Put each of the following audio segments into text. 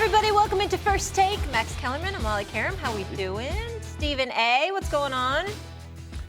everybody. Welcome into First Take. Max Kellerman, I'm Molly Karam. How we doing? Stephen A., what's going on?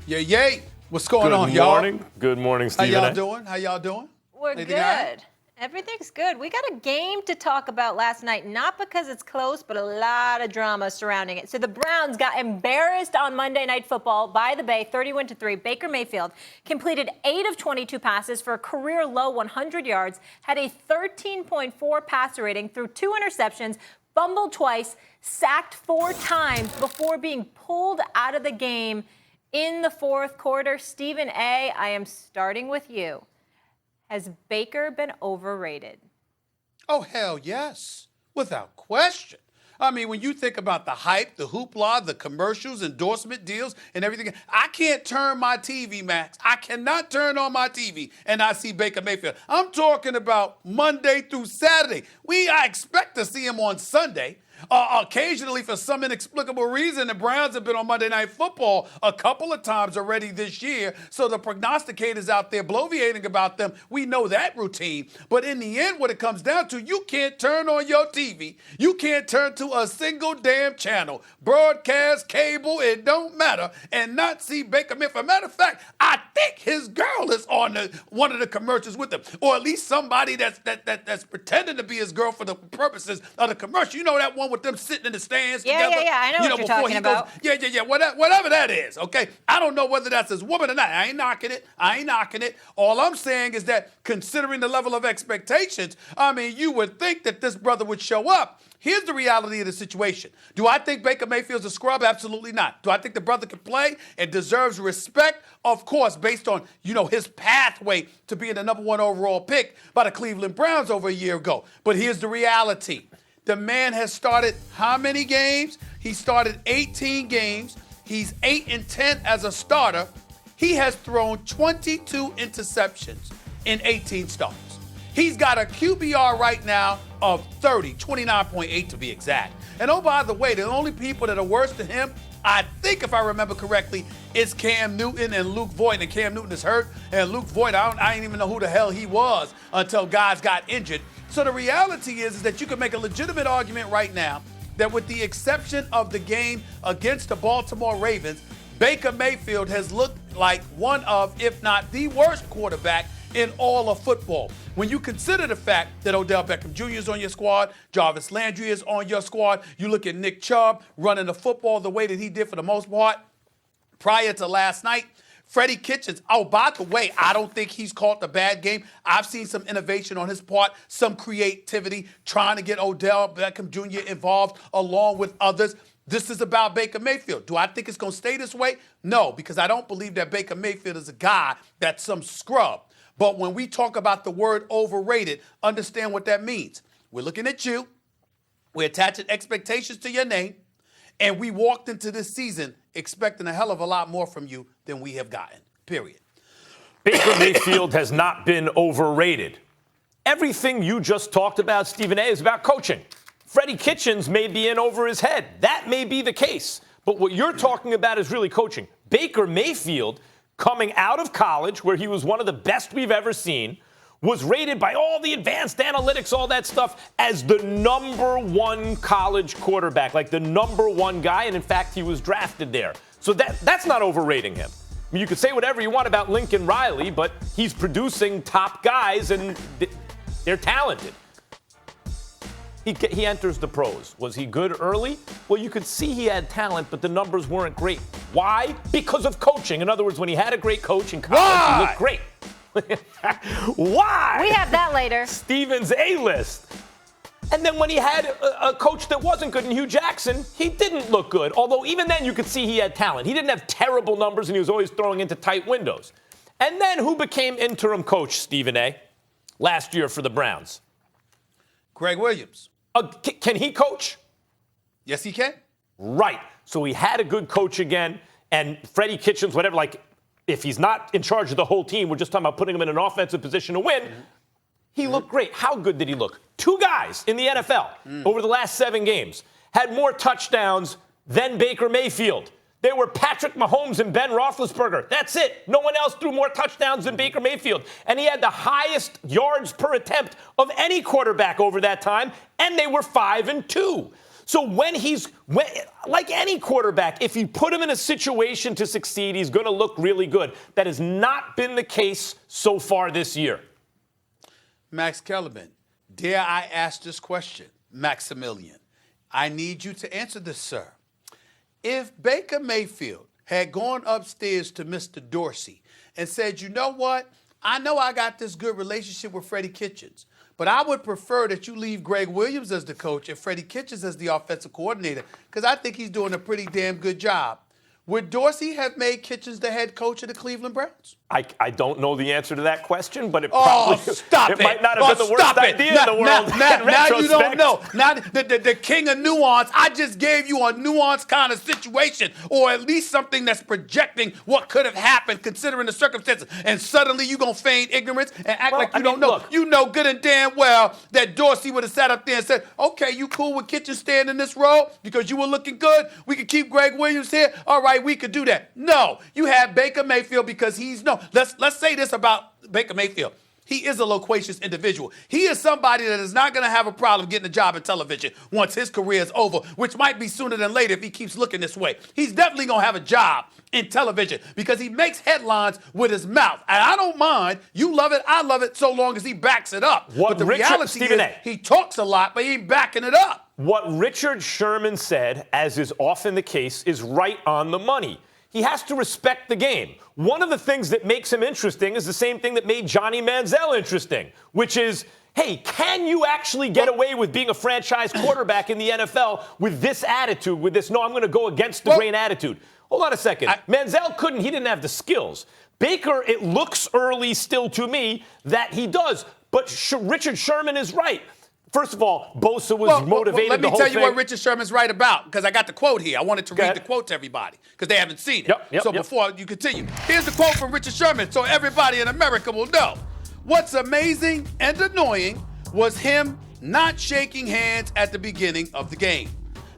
Yay. What's going on, y'all? Good morning, Stephen. How y'all doing? We're Anything good. right? Everything's good. We got a game to talk about last night, not because it's close, but a lot of drama surrounding it. So the Browns got embarrassed on Monday Night Football by the Bay, 31-3. Baker Mayfield completed 8 of 22 passes for a career-low 100 yards, had a 13.4 passer rating, threw 2 interceptions, fumbled twice, sacked 4 times before being pulled out of the game in the fourth quarter. Stephen A., I am starting with you. Has Baker been overrated? Oh, hell yes. Without question. I mean, when you think about the hype, the hoopla, the commercials, endorsement deals, and everything, I can't turn my TV, Max. I cannot turn on my TV and I see Baker Mayfield. I'm talking about Monday through Saturday. I expect to see him on Sunday. Occasionally, for some inexplicable reason, the Browns have been on Monday Night Football a couple of times already this year, so the prognosticators out there bloviating about them, we know that routine. But in the end, what it comes down to, you can't turn on your TV. You can't turn to a single damn channel, broadcast, cable, it don't matter, and not see Baker Mayfield. Matter of fact, I think his girl is on one of the commercials with him, or at least somebody that's pretending to be his girl for the purposes of the commercial. You know that one with them sitting in the stands together? Yeah. I know what you're talking about. Whatever that is, okay? I don't know whether that's his woman or not. I ain't knocking it. All I'm saying is that considering the level of expectations, I mean, you would think that this brother would show up. Here's the reality of the situation. Do I think Baker Mayfield's a scrub? Absolutely not. Do I think the brother can play and deserves respect? Of course, based on, his pathway to being the number 1 overall pick by the Cleveland Browns over a year ago. But here's the reality. The man has started how many games? He started 18 games. He's 8-10 as a starter. He has thrown 22 interceptions in 18 starts. He's got a QBR right now of 29.8 to be exact. And oh, by the way, the only people that are worse than him, I think if I remember correctly, is Cam Newton and Luke Voigt. And Cam Newton is hurt. And Luke Voigt, I didn't even know who the hell he was until guys got injured. So the reality is that you can make a legitimate argument right now that with the exception of the game against the Baltimore Ravens, Baker Mayfield has looked like one of, if not the worst quarterback in all of football. When you consider the fact that Odell Beckham Jr. is on your squad, Jarvis Landry is on your squad, you look at Nick Chubb running the football the way that he did for the most part prior to last night. Freddie Kitchens, oh, by the way, I don't think he's caught the bad game. I've seen some innovation on his part, some creativity, trying to get Odell Beckham Jr. involved along with others. This is about Baker Mayfield. Do I think it's going to stay this way? No, because I don't believe that Baker Mayfield is a guy that's some scrub. But when we talk about the word overrated, understand what that means. We're looking at you. We're attaching expectations to your name. And we walked into this season expecting a hell of a lot more from you than we have gotten, period. Baker Mayfield has not been overrated. Everything you just talked about, Stephen A., is about coaching. Freddie Kitchens may be in over his head. That may be the case. But what you're talking about is really coaching. Baker Mayfield, coming out of college, where he was one of the best we've ever seen, was rated by all the advanced analytics, all that stuff, as the number 1 college quarterback, like the number 1 guy, and in fact, he was drafted there. So that's not overrating him. I mean, you could say whatever you want about Lincoln Riley, but he's producing top guys, and they're talented. He enters the pros. Was he good early? Well, you could see he had talent, but the numbers weren't great. Why? Because of coaching. In other words, when he had a great coach in college, he looked great. Why? We have that later. Stevens A-list. And then when he had a coach that wasn't good in Hugh Jackson, he didn't look good. Although even then you could see he had talent. He didn't have terrible numbers, and he was always throwing into tight windows. And then who became interim coach, Stephen A., last year for the Browns? Greg Williams. Can he coach? Yes, he can. Right. So he had a good coach again, and Freddie Kitchens, whatever, like, if he's not in charge of the whole team, we're just talking about putting him in an offensive position to win. He looked great. How good did he look? 2 guys in the NFL over the last 7 games had more touchdowns than Baker Mayfield. They were Patrick Mahomes and Ben Roethlisberger. That's it. No one else threw more touchdowns than Baker Mayfield. And he had the highest yards per attempt of any quarterback over that time, and they were 5-2. So like any quarterback, if you put him in a situation to succeed, he's going to look really good. That has not been the case so far this year. Max Kellerman, dare I ask this question, Maximilian? I need you to answer this, sir. If Baker Mayfield had gone upstairs to Mr. Dorsey and said, you know what, I know I got this good relationship with Freddie Kitchens, but I would prefer that you leave Greg Williams as the coach and Freddie Kitchens as the offensive coordinator because I think he's doing a pretty damn good job. Would Dorsey have made Kitchens the head coach of the Cleveland Browns? I don't know the answer to that question, but it might not have been the worst idea in the world. Now you don't know. Now the king of nuance, I just gave you a nuanced kind of situation, or at least something that's projecting what could have happened considering the circumstances. And suddenly you're going to feign ignorance and act like you don't know. Look, you know good and damn well that Dorsey would have sat up there and said, okay, you cool with Kitchens staying in this role because you were looking good? We could keep Greg Williams here? All right, we could do that. No, you have Baker Mayfield because let's say this about Baker Mayfield. He is a loquacious individual. He is somebody that is not going to have a problem getting a job in television once his career is over, which might be sooner than later if he keeps looking this way. He's definitely going to have a job in television because he makes headlines with his mouth. And I don't mind. You love it. I love it so long as he backs it up. But the reality is he talks a lot, but he ain't backing it up. What Richard Sherman said, as is often the case, is right on the money. He has to respect the game. One of the things that makes him interesting is the same thing that made Johnny Manziel interesting, which is, hey, can you actually get away with being a franchise quarterback in the NFL with this attitude, with this, no, I'm going to go against the grain attitude? Hold on a second. Manziel couldn't, he didn't have the skills. Baker, it looks early still to me that he does, but Richard Sherman is right. First of all, Bosa was motivated. Let me tell you what Richard Sherman's right about, because I got the quote here. I wanted to read the quote to everybody, because they haven't seen it. Before you continue, here's the quote from Richard Sherman, so everybody in America will know. What's amazing and annoying was him not shaking hands at the beginning of the game.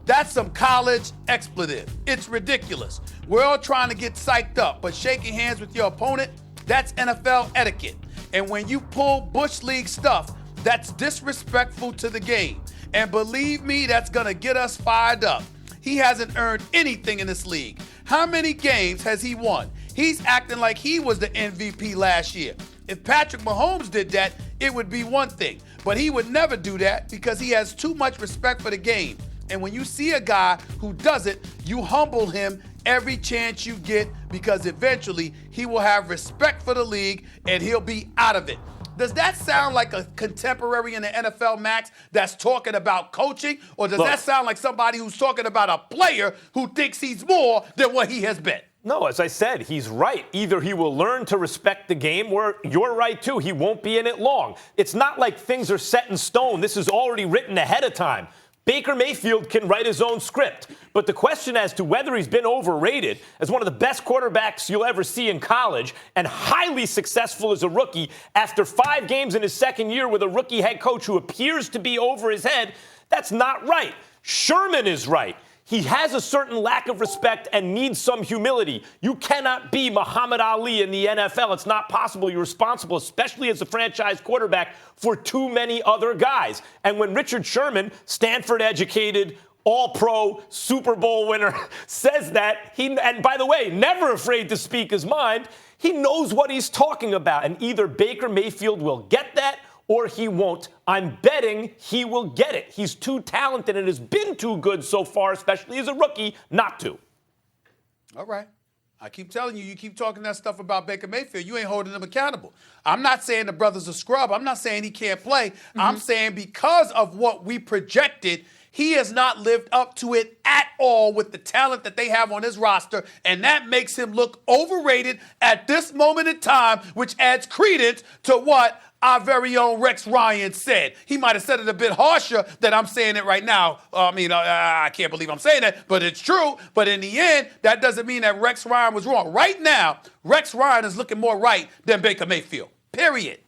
That's some college expletive. It's ridiculous. We're all trying to get psyched up, but shaking hands with your opponent, that's NFL etiquette. And when you pull Bush League stuff, that's disrespectful to the game. And believe me, that's going to get us fired up. He hasn't earned anything in this league. How many games has he won? He's acting like he was the MVP last year. If Patrick Mahomes did that, it would be one thing. But he would never do that because he has too much respect for the game. And when you see a guy who does it, you humble him every chance you get because eventually he will have respect for the league and he'll be out of it. Does that sound like a contemporary in the NFL, Max, that's talking about coaching? Or does that sound like somebody who's talking about a player who thinks he's more than what he has been? No, as I said, he's right. Either he will learn to respect the game, or you're right, too, he won't be in it long. It's not like things are set in stone. This is already written ahead of time. Baker Mayfield can write his own script. But the question as to whether he's been overrated as one of the best quarterbacks you'll ever see in college and highly successful as a rookie after 5 games in his second year with a rookie head coach who appears to be over his head, that's not right. Sherman is right. He has a certain lack of respect and needs some humility. You cannot be Muhammad Ali in the NFL. It's not possible. You're responsible, especially as a franchise quarterback, for too many other guys. And when Richard Sherman, Stanford-educated, all-pro, Super Bowl winner, says that, and by the way, never afraid to speak his mind, he knows what he's talking about. And either Baker Mayfield will get that or he won't. I'm betting he will get it. He's too talented and has been too good so far, especially as a rookie, not to. All right. I keep telling you, you keep talking that stuff about Baker Mayfield. You ain't holding him accountable. I'm not saying the brother's a scrub. I'm not saying he can't play. I'm saying because of what we projected, he has not lived up to it at all with the talent that they have on his roster, and that makes him look overrated at this moment in time, which adds credence to what our very own Rex Ryan said. He might have said it a bit harsher than I'm saying it right now. I can't believe I'm saying that, but it's true. But in the end, that doesn't mean that Rex Ryan was wrong. Right now, Rex Ryan is looking more right than Baker Mayfield. Period.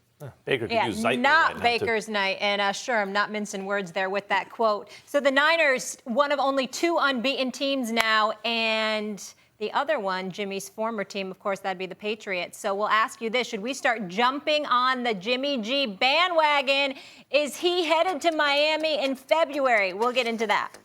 Baker could use Zeitler not right Baker's night. And sure, I'm not mincing words there with that quote. So the Niners, one of only 2 unbeaten teams now, and The other one, Jimmy's former team, of course, that'd be the Patriots. So we'll ask you this. Should we start jumping on the Jimmy G bandwagon? Is he headed to Miami in February? We'll get into that.